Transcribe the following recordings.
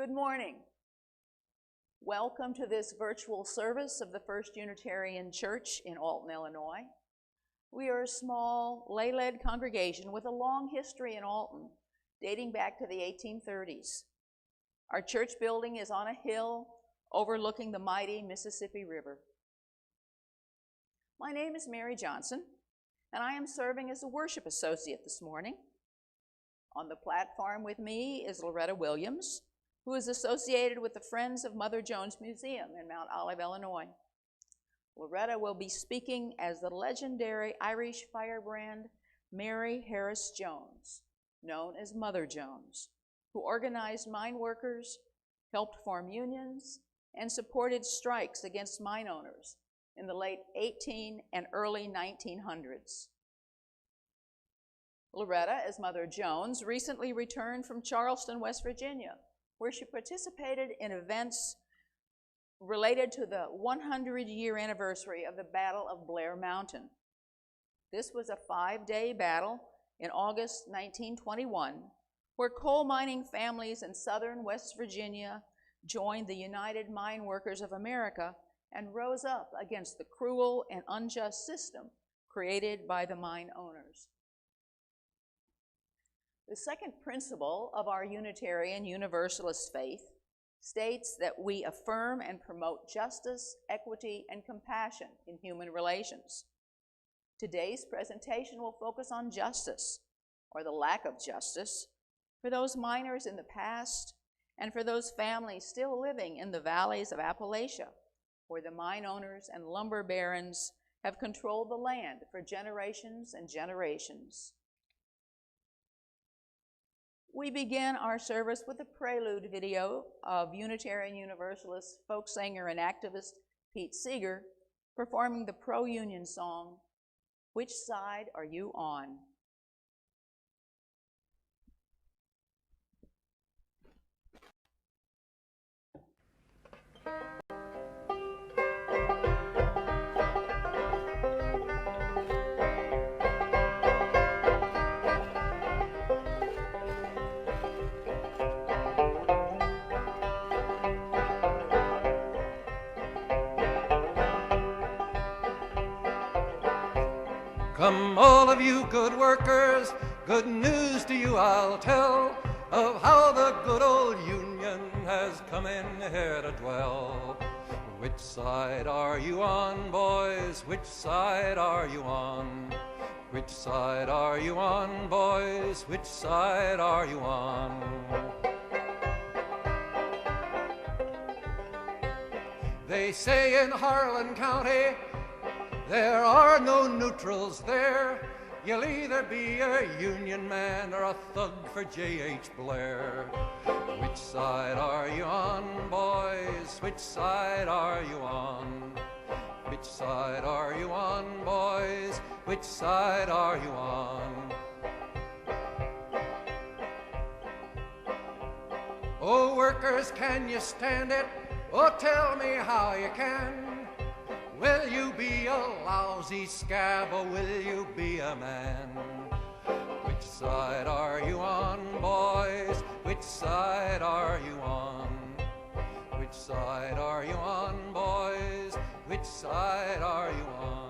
Good morning. Welcome to this virtual service of the First Unitarian Church in Alton, Illinois. We are a small, lay-led congregation with a long history in Alton, dating back to the 1830s. Our church building is on a hill overlooking the mighty Mississippi River. My name is Mary Johnson, and I am serving as a worship associate this morning. On the platform with me is Loretta Williams, who is associated with the Friends of Mother Jones Museum in Mount Olive, Illinois. Loretta will be speaking as the legendary Irish firebrand Mary Harris Jones, known as Mother Jones, who organized mine workers, helped form unions, and supported strikes against mine owners in the late 18 and early 1900s. Loretta, as Mother Jones, recently returned from Charleston, West Virginia, where she participated in events related to the 100-year anniversary of the Battle of Blair Mountain. This was a 5-day battle in August 1921, where coal mining families in southern West Virginia joined the United Mine Workers of America and rose up against the cruel and unjust system created by the mine owners. The second principle of our Unitarian Universalist faith states that we affirm and promote justice, equity, and compassion in human relations. Today's presentation will focus on justice, or the lack of justice, for those miners in the past and for those families still living in the valleys of Appalachia, where the mine owners and lumber barons have controlled the land for generations and generations. We begin our service with a prelude video of Unitarian Universalist folk singer and activist Pete Seeger performing the pro-union song, "Which Side Are You On?" Come all of you good workers, good news to you I'll tell of how the good old Union has come in here to dwell. Which side are you on, boys? Which side are you on? Which side are you on, boys? Which side are you on? They say in Harlan County there are no neutrals there. You'll either be a Union man or a thug for J.H. Blair. Which side are you on, boys? Which side are you on? Which side are you on, boys? Which side are you on? Oh, workers, can you stand it? Oh, tell me how you can. Will you be a lousy scab or will you be a man? Which side are you on, boys? Which side are you on? Which side are you on, boys? Which side are you on?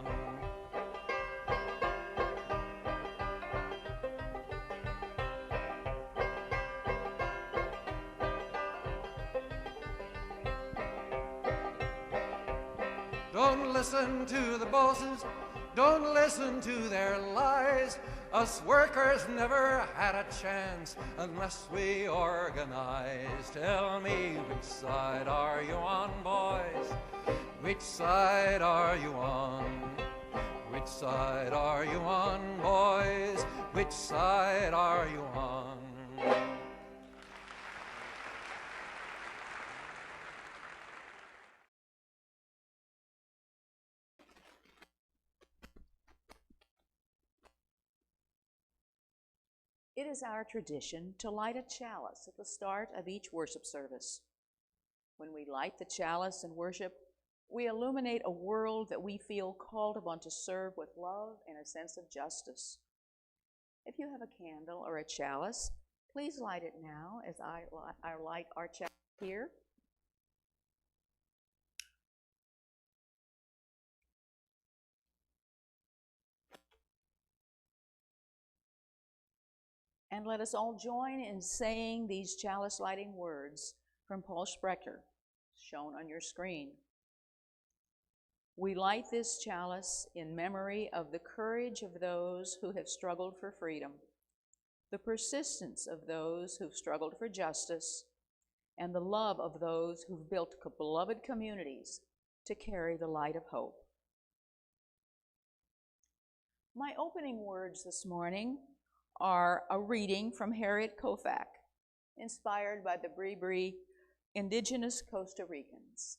Don't listen to the bosses, don't listen to their lies. Us workers never had a chance unless we organize. Tell me, which side are you on, boys? Which side are you on? Which side are you on, boys? Which side are you on? It is our tradition to light a chalice at the start of each worship service. When we light the chalice in worship, we illuminate a world that we feel called upon to serve with love and a sense of justice. If you have a candle or a chalice, please light it now as I light our chalice. here. And let us all join in saying these chalice lighting words from Paul Sprecher, shown on your screen. We light this chalice in memory of the courage of those who have struggled for freedom, the persistence of those who've struggled for justice, and the love of those who've built beloved communities to carry the light of hope. My opening words this morning are a reading from Harriet Kofak, inspired by the Bribri indigenous Costa Ricans.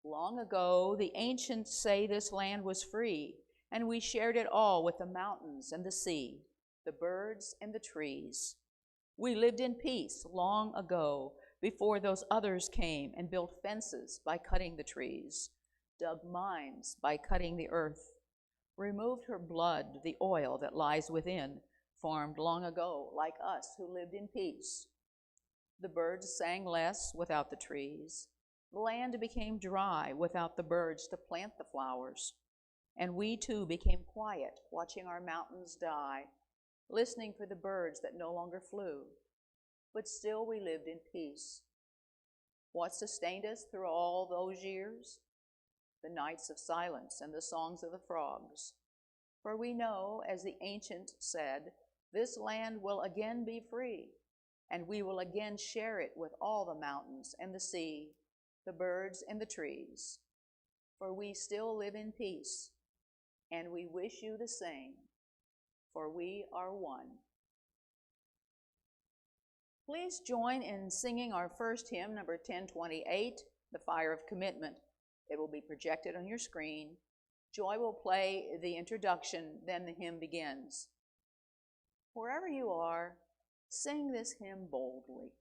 Long ago, the ancients say this land was free, and we shared it all with the mountains and the sea, the birds and the trees. We lived in peace long ago, before those others came and built fences by cutting the trees, dug mines by cutting the earth, removed her blood, the oil that lies within, formed long ago like us who lived in peace. The birds sang less without the trees. The land became dry without the birds to plant the flowers. And we too became quiet, watching our mountains die, listening for the birds that no longer flew. But still we lived in peace. What sustained us through all those years? The nights of silence and the songs of the frogs. For we know, as the ancient said, this land will again be free, and we will again share it with all the mountains and the sea, the birds and the trees. For we still live in peace, and we wish you the same, for we are one. Please join in singing our first hymn, number 1028, The Fire of Commitment. It will be projected on your screen. Joy will play the introduction, then the hymn begins. Wherever you are, sing this hymn boldly.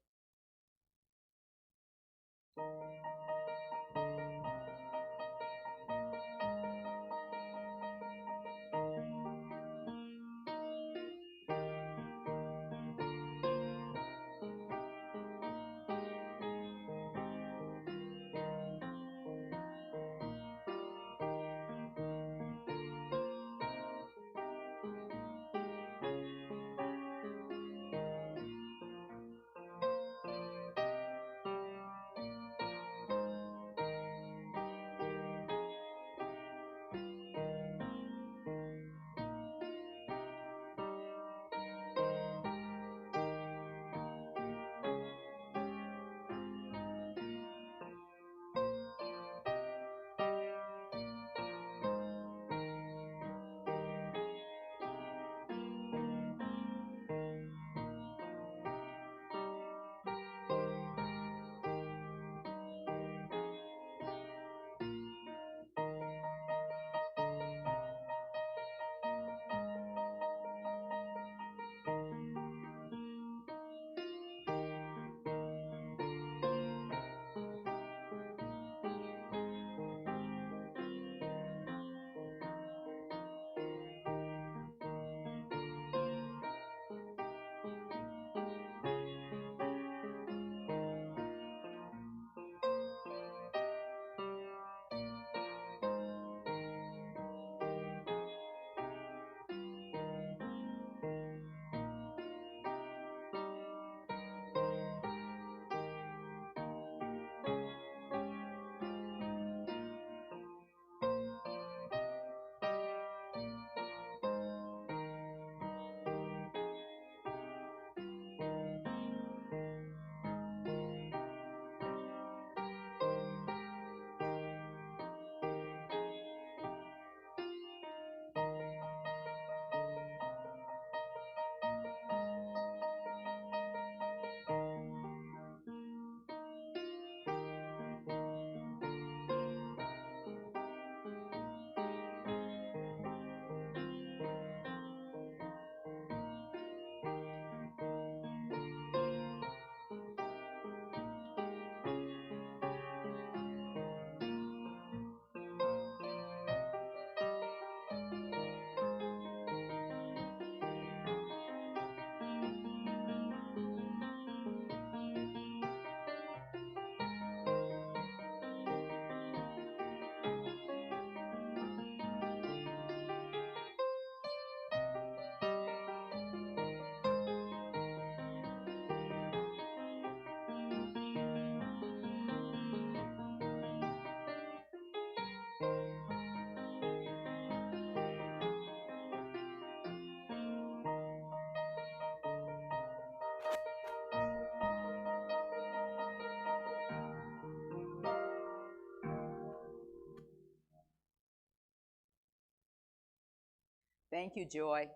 Thank you, Joy.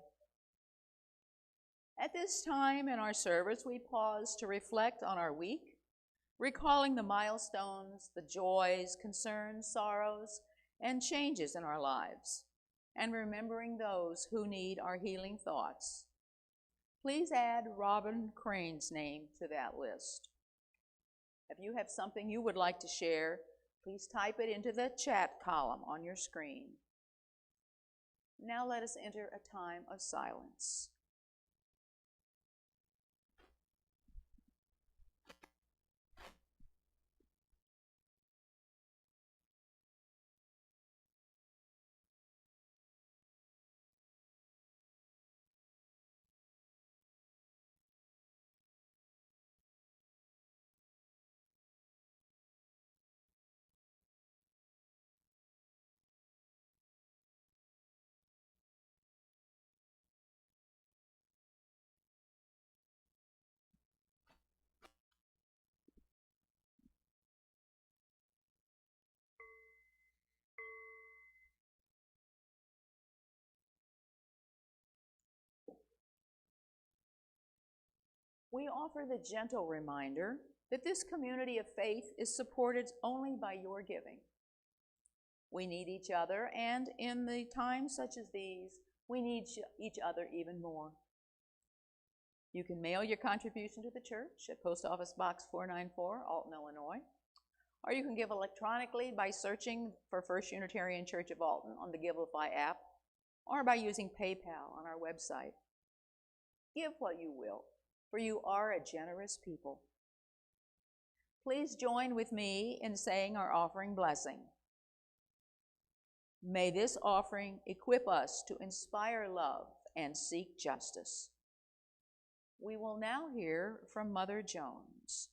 At this time in our service, we pause to reflect on our week, recalling the milestones, the joys, concerns, sorrows, and changes in our lives, and remembering those who need our healing thoughts. Please add Robin Crane's name to that list. If you have something you would like to share, please type it into the chat column on your screen. Now let us enter a time of silence. We offer the gentle reminder that this community of faith is supported only by your giving. We need each other, and in the times such as these, we need each other even more. You can mail your contribution to the church at Post Office Box 494, Alton, Illinois, or you can give electronically by searching for First Unitarian Church of Alton on the Givelify app, or by using PayPal on our website. Give what you will, for you are a generous people. Please join with me in saying our offering blessing. May this offering equip us to inspire love and seek justice. We will now hear from Mother Jones.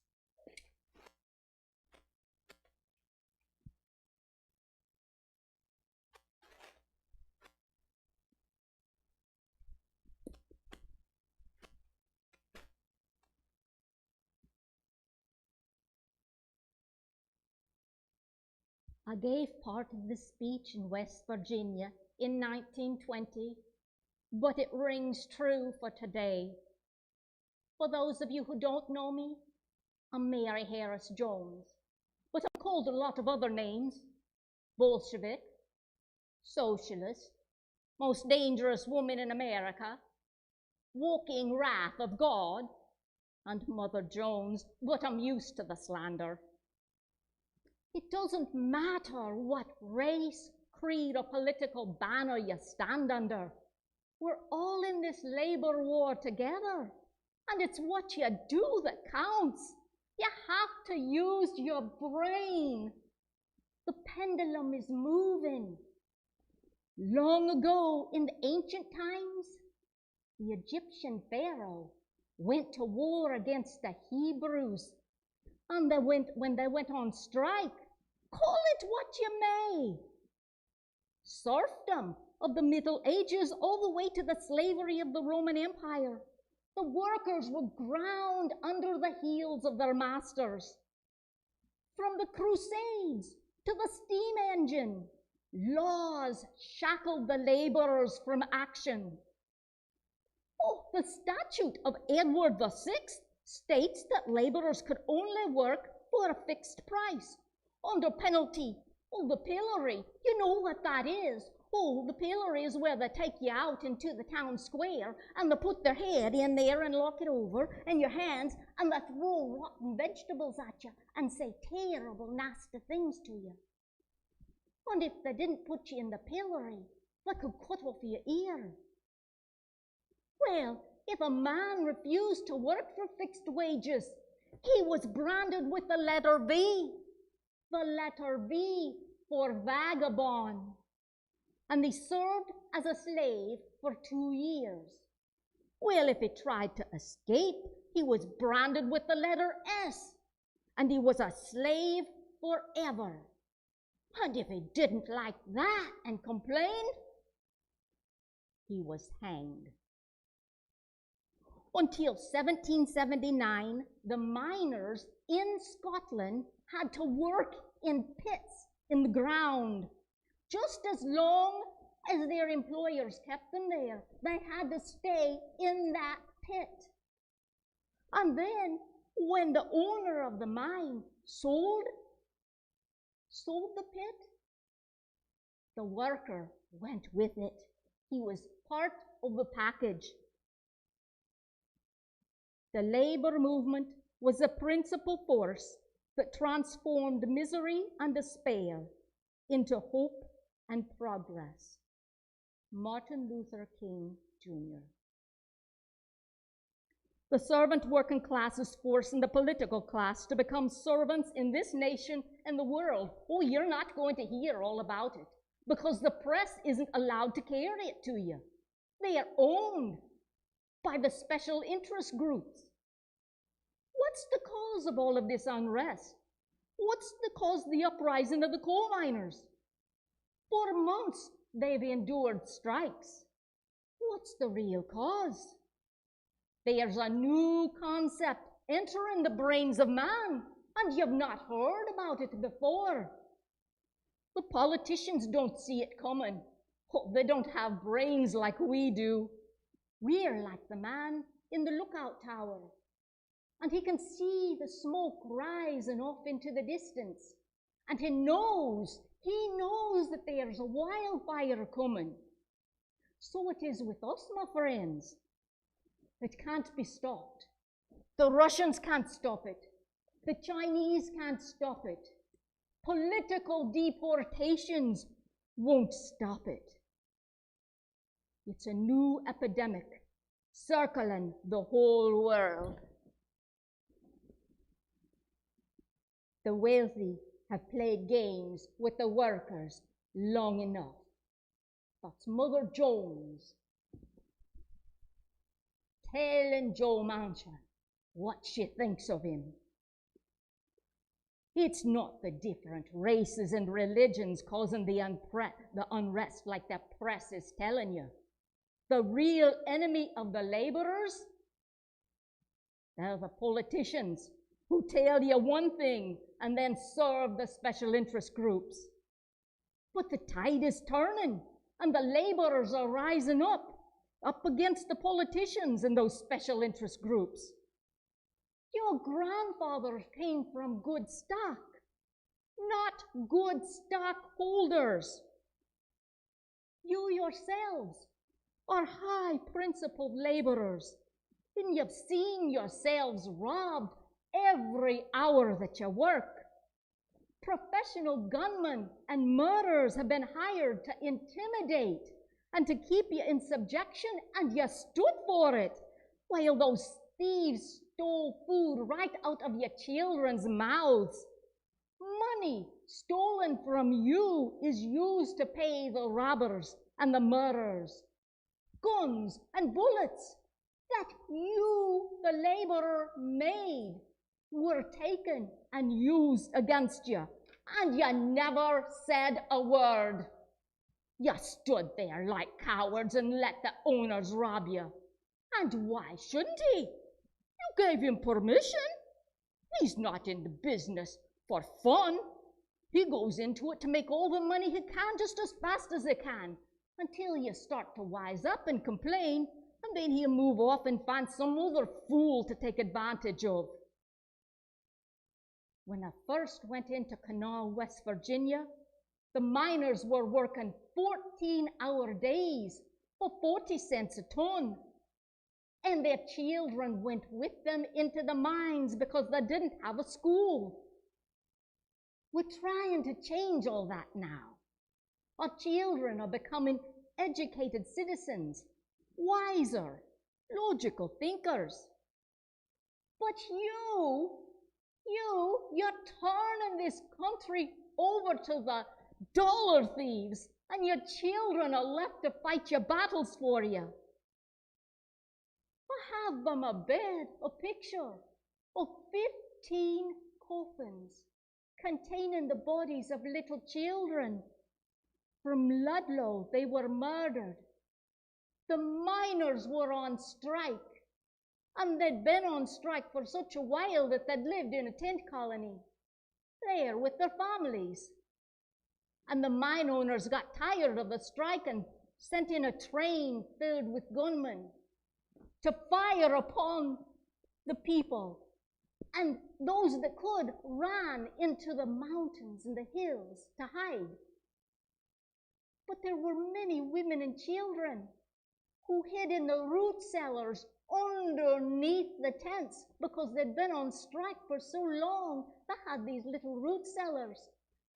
I gave part of this speech in West Virginia in 1920, but it rings true for today. For those of you who don't know me, I'm Mary Harris Jones, but I'm called a lot of other names: Bolshevik, Socialist, Most Dangerous Woman in America, Walking Wrath of God, and Mother Jones, but I'm used to the slander. It doesn't matter what race, creed, or political banner you stand under. We're all in this labor war together, and it's what you do that counts. You have to use your brain. The pendulum is moving. Long ago, in the ancient times, the Egyptian Pharaoh went to war against the Hebrews, and when they went on strike, call it what you may, serfdom of the Middle Ages all the way to the slavery of the Roman Empire, the workers were ground under the heels of their masters. From the Crusades to the steam engine, laws shackled the laborers from action. Oh, the statute of Edward VI states that laborers could only work for a fixed price, under penalty of the pillory. You know what that is. Oh, the pillory is where they take you out into the town square and they put their head in there and lock it over, and your hands, and they throw rotten vegetables at you and say terrible, nasty things to you. And if they didn't put you in the pillory, they could cut off your ear. Well, if a man refused to work for fixed wages, he was branded with the letter V. The letter V for vagabond. And he served as a slave for 2 years. Well, if he tried to escape, he was branded with the letter S, and he was a slave forever. And if he didn't like that and complained, he was hanged. Until 1779, the miners in Scotland had to work in pits in the ground just as long as their employers kept them there. They had to stay in that pit. And then, when the owner of the mine sold the pit, the worker went with it. He was part of the package. The labor movement was the principal force that transformed misery and despair into hope and progress. Martin Luther King, Jr. The servant working classes forcing the political class to become servants in this nation and the world. Oh, you're not going to hear all about it because the press isn't allowed to carry it to you. They are owned by the special interest groups. What's the cause of all of this unrest? What's the cause of the uprising of the coal miners? For months, they've endured strikes. What's the real cause? There's a new concept entering the brains of man, and you've not heard about it before. The politicians don't see it coming. Oh, they don't have brains like we do. We're like the man in the lookout tower, and he can see the smoke rising off into the distance, and he knows that there's a wildfire coming. So it is with us, my friends. It can't be stopped. The Russians can't stop it. The Chinese can't stop it. Political deportations won't stop it. It's a new epidemic circling the whole world. The wealthy have played games with the workers long enough. That's Mother Jones telling Joe Manchin what she thinks of him. It's not the different races and religions causing the unrest like the press is telling you. The real enemy of the laborers, they're the politicians who tell you one thing and then serve the special interest groups. But the tide is turning and the laborers are rising up against the politicians and those special interest groups. Your grandfathers came from good stock, not good stockholders. You yourselves are high-principled laborers, and you've seen yourselves robbed every hour that you work. Professional gunmen and murderers have been hired to intimidate and to keep you in subjection, and you stood for it, while those thieves stole food right out of your children's mouths. Money stolen from you is used to pay the robbers and the murderers. Guns and bullets that you, the laborer, made were taken and used against you, and you never said a word. You stood there like cowards and let the owners rob you. And why shouldn't he? You gave him permission. He's not in the business for fun. He goes into it to make all the money he can just as fast as he can, until you start to wise up and complain, and then he'll move off and find some other fool to take advantage of. When I first went into Kanawha, West Virginia, the miners were working 14-hour days for 40 cents a ton. And their children went with them into the mines because they didn't have a school. We're trying to change all that now. Our children are becoming educated citizens, wiser, logical thinkers. But you're turning this country over to the dollar thieves, and your children are left to fight your battles for you. I have on my bed a picture of 15 coffins containing the bodies of little children. From Ludlow, they were murdered. The miners were on strike, and they'd been on strike for such a while that they'd lived in a tent colony there with their families. And the mine owners got tired of the strike and sent in a train filled with gunmen to fire upon the people. And those that could ran into the mountains and the hills to hide. But there were many women and children who hid in the root cellars underneath the tents because they'd been on strike for so long. They had these little root cellars.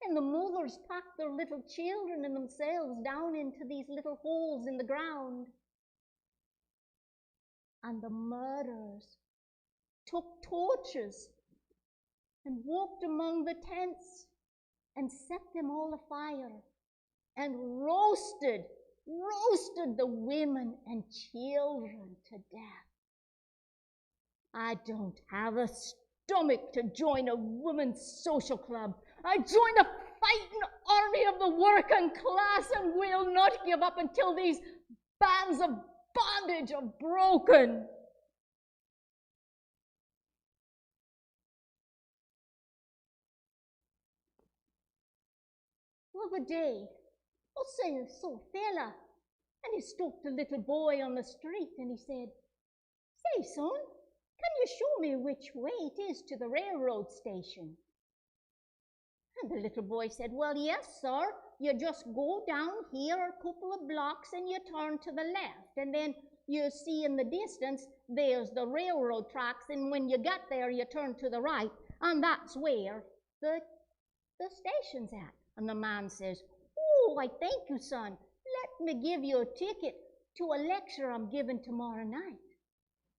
And the mothers packed their little children and themselves down into these little holes in the ground. And the murderers took torches and walked among the tents and set them all afire and roasted the women and children to death. I don't have a stomach to join a women's social club. I joined a fighting army of the working class and will not give up until these bands of bondage are broken. The other day, I saw a fella, and he stopped a little boy on the street, and he said, "Say, son, can you show me which way it is to the railroad station?" And the little boy said, "Well, yes, sir. You just go down here a couple of blocks and you turn to the left, and then you see in the distance there's the railroad tracks, and when you get there you turn to the right, and that's where the station's at." And the man says, "Oh, I thank you, son. Let me give you a ticket to a lecture I'm giving tomorrow night.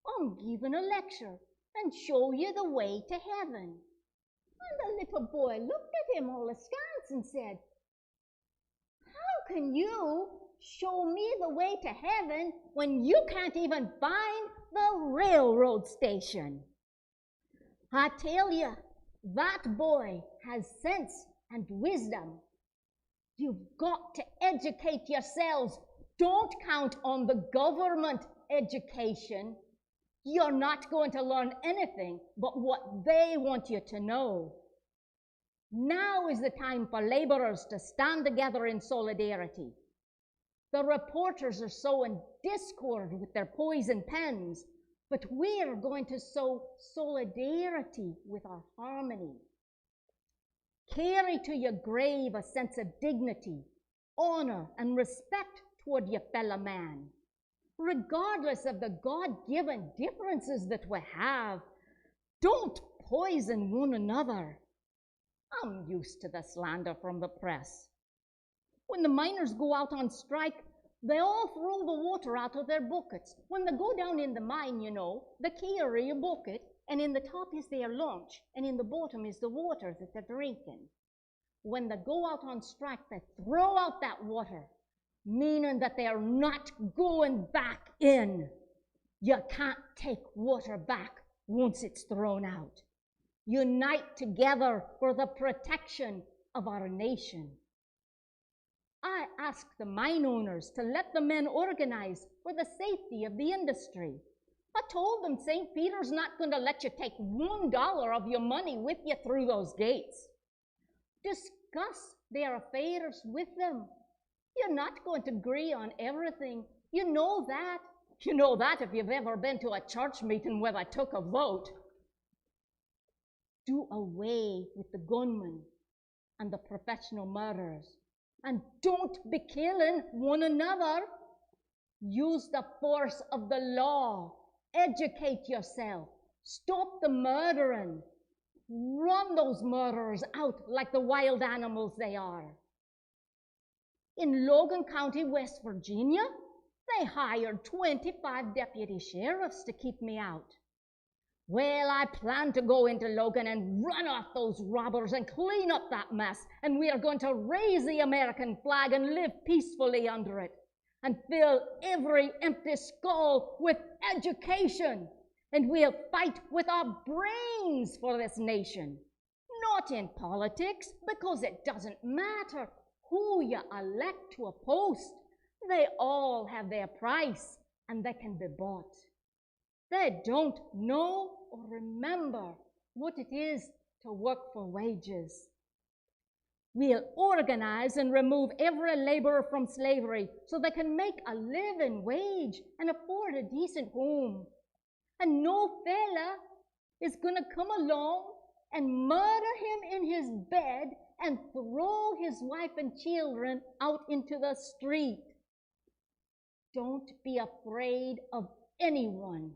I'm giving a lecture and show you the way to heaven." And the little boy looked at him all askance and said, "How can you show me the way to heaven when you can't even find the railroad station?" I tell you, that boy has sense and wisdom. You've got to educate yourselves. Don't count on the government education. You're not going to learn anything but what they want you to know. Now is the time for laborers to stand together in solidarity. The reporters are sowing discord with their poison pens, but we're going to sow solidarity with our harmony. Carry to your grave a sense of dignity, honor, and respect toward your fellow man. Regardless of the God-given differences that we have, don't poison one another. I'm used to the slander from the press. When the miners go out on strike, they all throw the water out of their buckets. When they go down in the mine, they carry a bucket, and in the top is their lunch, and in the bottom is the water that they're drinking. When they go out on strike, they throw out that water, meaning that they are not going back in. You can't take water back once it's thrown out. Unite together for the protection of our nation. I asked the mine owners to let the men organize for the safety of the industry. I told them St. Peter's not going to let you take $1 of your money with you through those gates. Discuss their affairs with them. You're not going to agree on everything. You know that. You know that if you've ever been to a church meeting where they took a vote. Do away with the gunmen and the professional murderers. And don't be killing one another. Use the force of the law. Educate yourself. Stop the murdering. Run those murderers out like the wild animals they are. In Logan County, West Virginia, they hired 25 deputy sheriffs to keep me out. Well, I plan to go into Logan and run off those robbers and clean up that mess, and we are going to raise the American flag and live peacefully under it, and fill every empty skull with education, and we'll fight with our brains for this nation, not in politics, because it doesn't matter who you elect to a post. They all have their price, and they can be bought. They don't know or remember what it is to work for wages. We'll organize and remove every laborer from slavery so they can make a living wage and afford a decent home. And no fella is going to come along and murder him in his bed and throw his wife and children out into the street. Don't be afraid of anyone.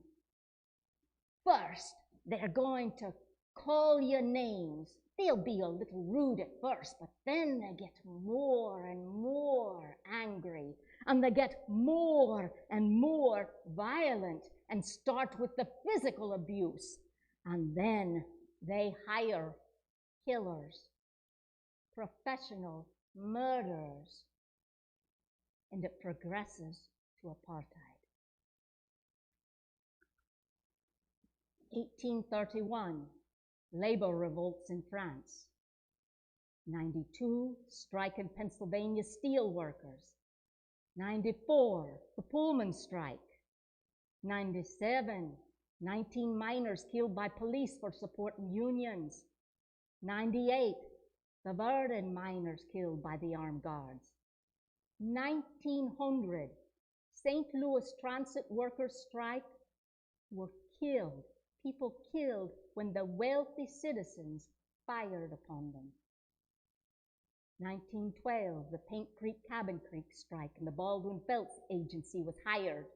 First, they're going to call you names. They'll be a little rude at first, but then they get more and more angry, and they get more and more violent and start with the physical abuse. And then they hire killers, professional murderers, and it progresses to apartheid. 1831, labor revolts in France. 92, strike in Pennsylvania steel workers. 94, the Pullman strike. 97, 19 miners killed by police for supporting unions. 98, the Verdun miners killed by the armed guards. 1900, St. Louis transit workers strike, were killed. People killed when the wealthy citizens fired upon them. 1912, the Paint Creek Cabin Creek strike, and the Baldwin Felts Agency was hired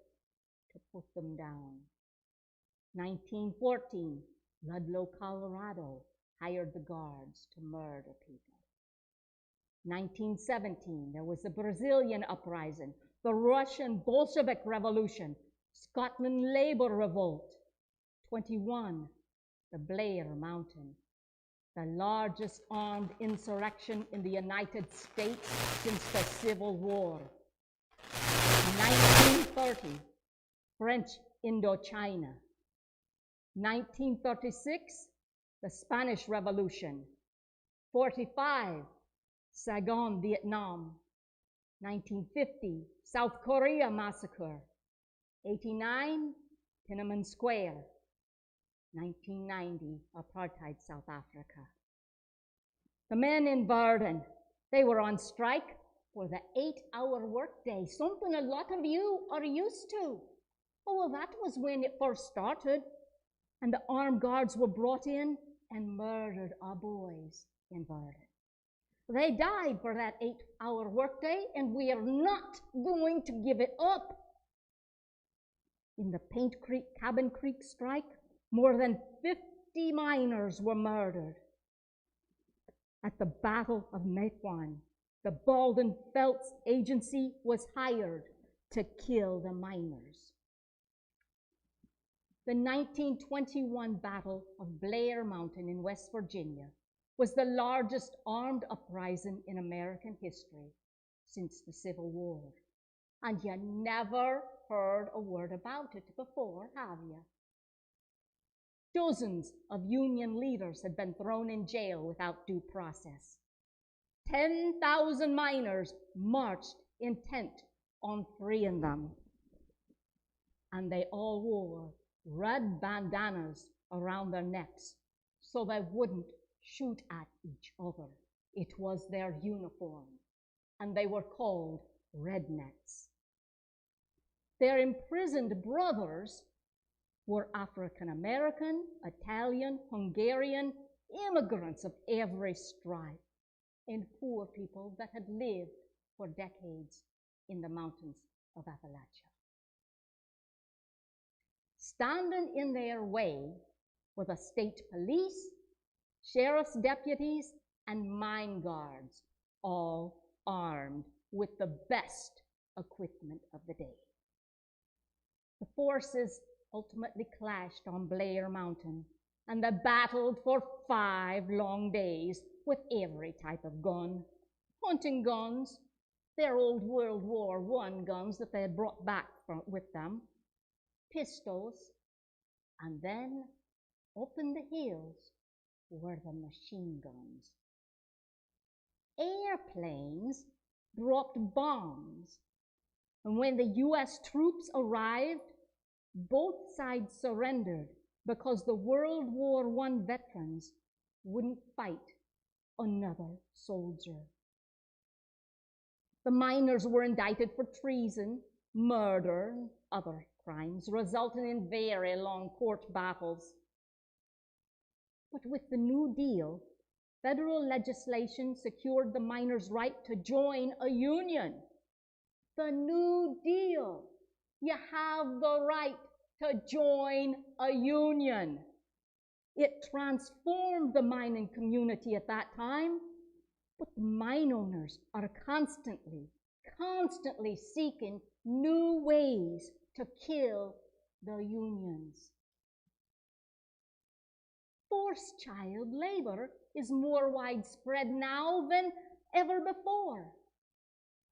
to put them down. 1914, Ludlow, Colorado, hired the guards to murder people. 1917, there was the Brazilian uprising, the Russian Bolshevik Revolution, Scotland Labor Revolt. 21, the Blair Mountain, the largest armed insurrection in the United States since the Civil War. 1930, French Indochina. 1936, the Spanish Revolution. 45, Saigon, Vietnam. 1950, South Korea massacre. 89, Tiananmen Square. 1990, apartheid South Africa. The men in Verdun, they were on strike for the 8-hour workday, something a lot of you are used to. Oh, well, that was when it first started, and the armed guards were brought in and murdered our boys in Verdun. They died for that 8-hour workday, and we are not going to give it up. In the Paint Creek, Cabin Creek strike, more than 50 miners were murdered. At the Battle of Mequon, the Baldwin Felts Agency was hired to kill the miners. The 1921 Battle of Blair Mountain in West Virginia was the largest armed uprising in American history since the Civil War. And you never heard a word about it before, have you? Dozens of union leaders had been thrown in jail without due process. 10,000 miners marched intent on freeing them. And they all wore red bandanas around their necks so they wouldn't shoot at each other. It was their uniform, and they were called rednecks. Their imprisoned brothers were African American, Italian, Hungarian, immigrants of every stripe, and poor people that had lived for decades in the mountains of Appalachia. Standing in their way were the state police, sheriff's deputies, and mine guards, all armed with the best equipment of the day. The forces ultimately clashed on Blair Mountain, and they battled for 5 long days with every type of gun. Hunting guns, their old World War I guns that they had brought back with them, pistols, and then up in the hills were the machine guns. Airplanes dropped bombs, and when the U.S. troops arrived, both sides surrendered because the World War I veterans wouldn't fight another soldier. The miners were indicted for treason, murder, and other crimes, resulting in very long court battles. But with the New Deal, federal legislation secured the miners' right to join a union. The New Deal. You have the right to join a union. It transformed the mining community at that time, but the mine owners are constantly seeking new ways to kill the unions. Forced child labor is more widespread now than ever before.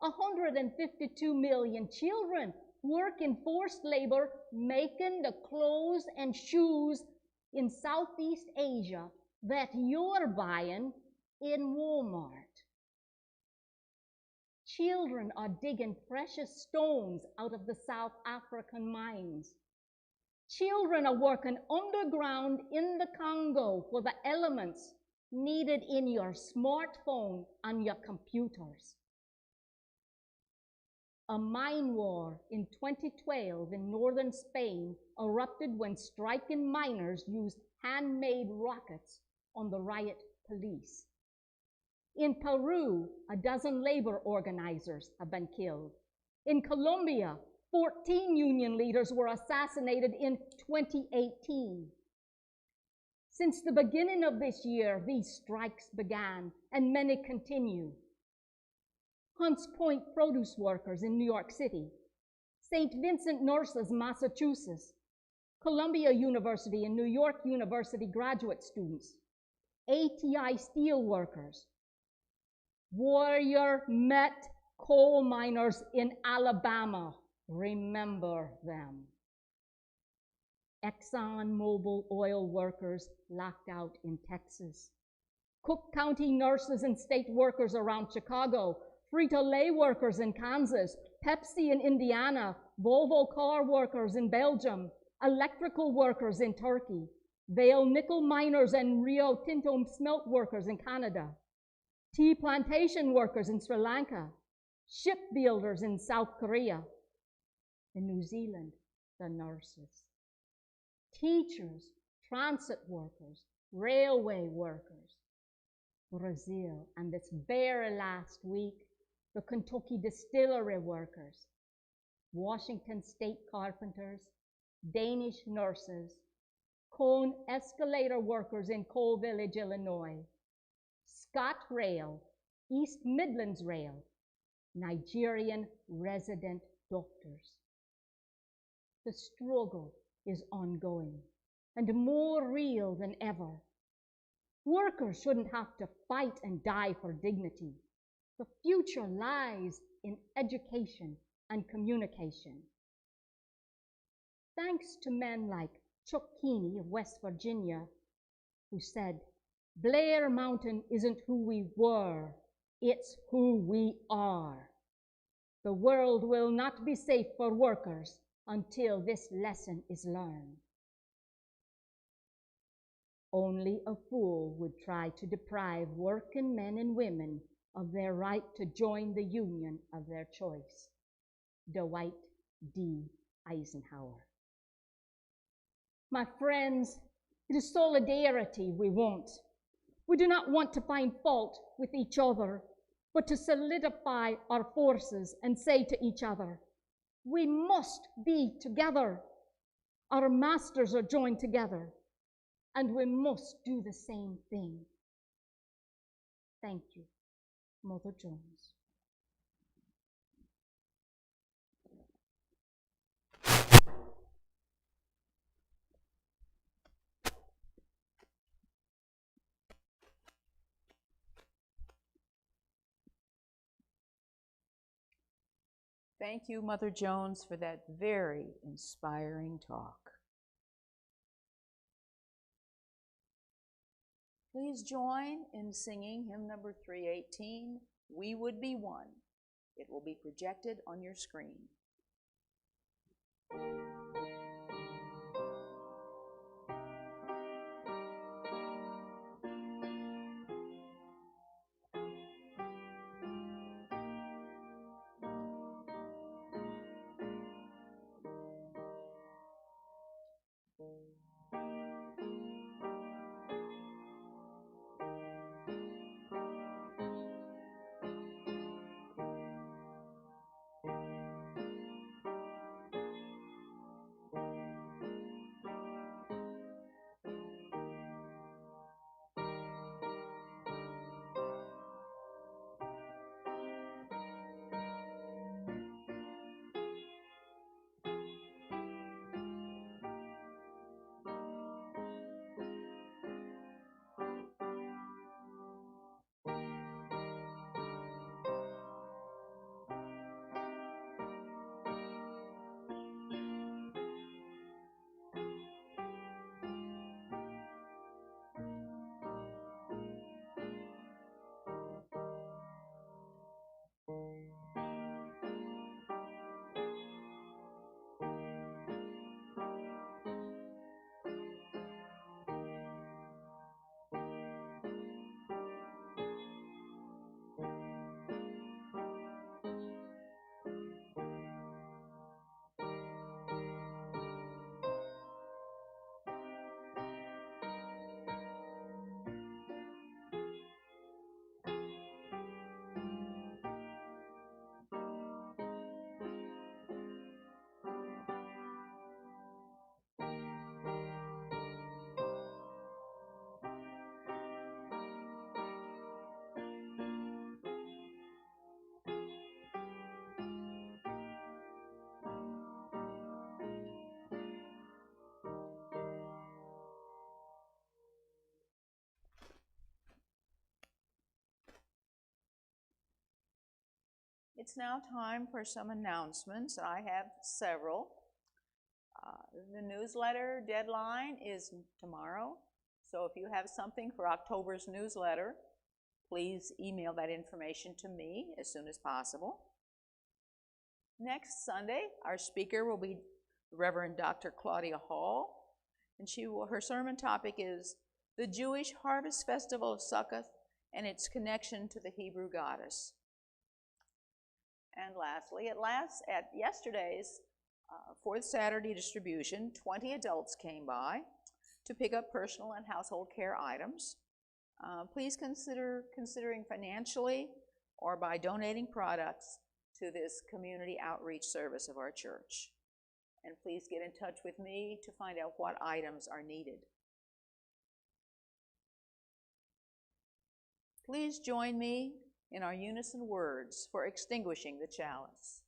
152 million children work in forced labor making the clothes and shoes in Southeast Asia that you're buying in Walmart. Children are digging precious stones out of the South African mines. Children are working underground in the Congo for the elements needed in your smartphone and your computers. A mine war in 2012 in northern Spain erupted when striking miners used handmade rockets on the riot police. In Peru, a dozen labor organizers have been killed. In Colombia, 14 union leaders were assassinated in 2018. Since the beginning of this year, these strikes began, and many continue. Hunts Point produce workers in New York City, St. Vincent Nurses, Massachusetts, Columbia University and New York University graduate students, ATI steel workers, Warrior Met coal miners in Alabama, remember them. ExxonMobil oil workers locked out in Texas, Cook County nurses and state workers around Chicago, Frito-Lay workers in Kansas, Pepsi in Indiana, Volvo car workers in Belgium, electrical workers in Turkey, Vale nickel miners and Rio Tinto smelt workers in Canada, tea plantation workers in Sri Lanka, shipbuilders in South Korea, in New Zealand, the nurses, teachers, transit workers, railway workers, Brazil, and this very last week, the Kentucky distillery workers, Washington state carpenters, Danish nurses, Cone escalator workers in Coal Village, Illinois, ScotRail, East Midlands Rail, Nigerian resident doctors. The struggle is ongoing and more real than ever. Workers shouldn't have to fight and die for dignity. The future lies in education and communication. Thanks to men like Chuck Keeney of West Virginia, who said, Blair Mountain isn't who we were, it's who we are. The world will not be safe for workers until this lesson is learned. Only a fool would try to deprive working men and women of their right to join the union of their choice. Dwight D. Eisenhower. My friends, it is solidarity we want. We do not want to find fault with each other, but to solidify our forces and say to each other, we must be together. Our masters are joined together, and we must do the same thing. Thank you, Mother Jones. Thank you, Mother Jones, for that very inspiring talk. Please join in singing hymn number 318, We Would Be One. It will be projected on your screen. It's now time for some announcements, and I have several. The newsletter deadline is tomorrow, so if you have something for October's newsletter, please email that information to me as soon as possible. Next Sunday, our speaker will be Reverend Dr. Claudia Hall, and her sermon topic is the Jewish Harvest Festival of Succoth and its connection to the Hebrew goddess. And lastly, at yesterday's fourth Saturday distribution, 20 adults came by to pick up personal and household care items. Please consider considering financially or by donating products to this community outreach service of our church. And please get in touch with me to find out what items are needed. Please join me in our unison words for extinguishing the chalice.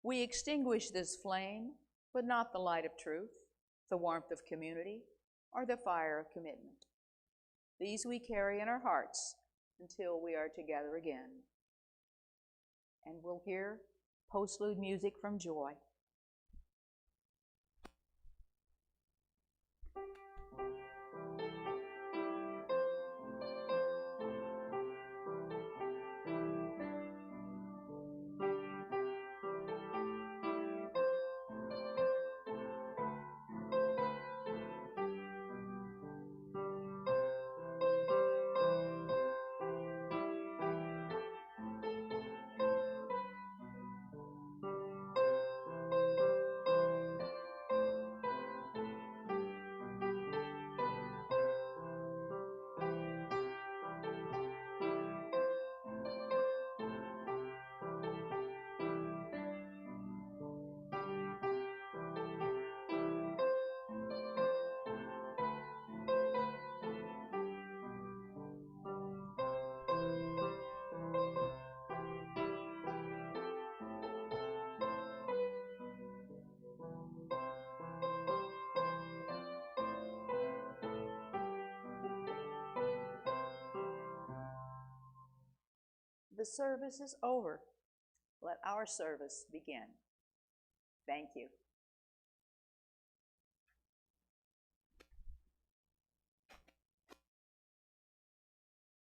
We extinguish this flame, but not the light of truth, the warmth of community, or the fire of commitment. These we carry in our hearts until we are together again. And we'll hear postlude music from Joy. The service is over. Let our service begin. Thank you.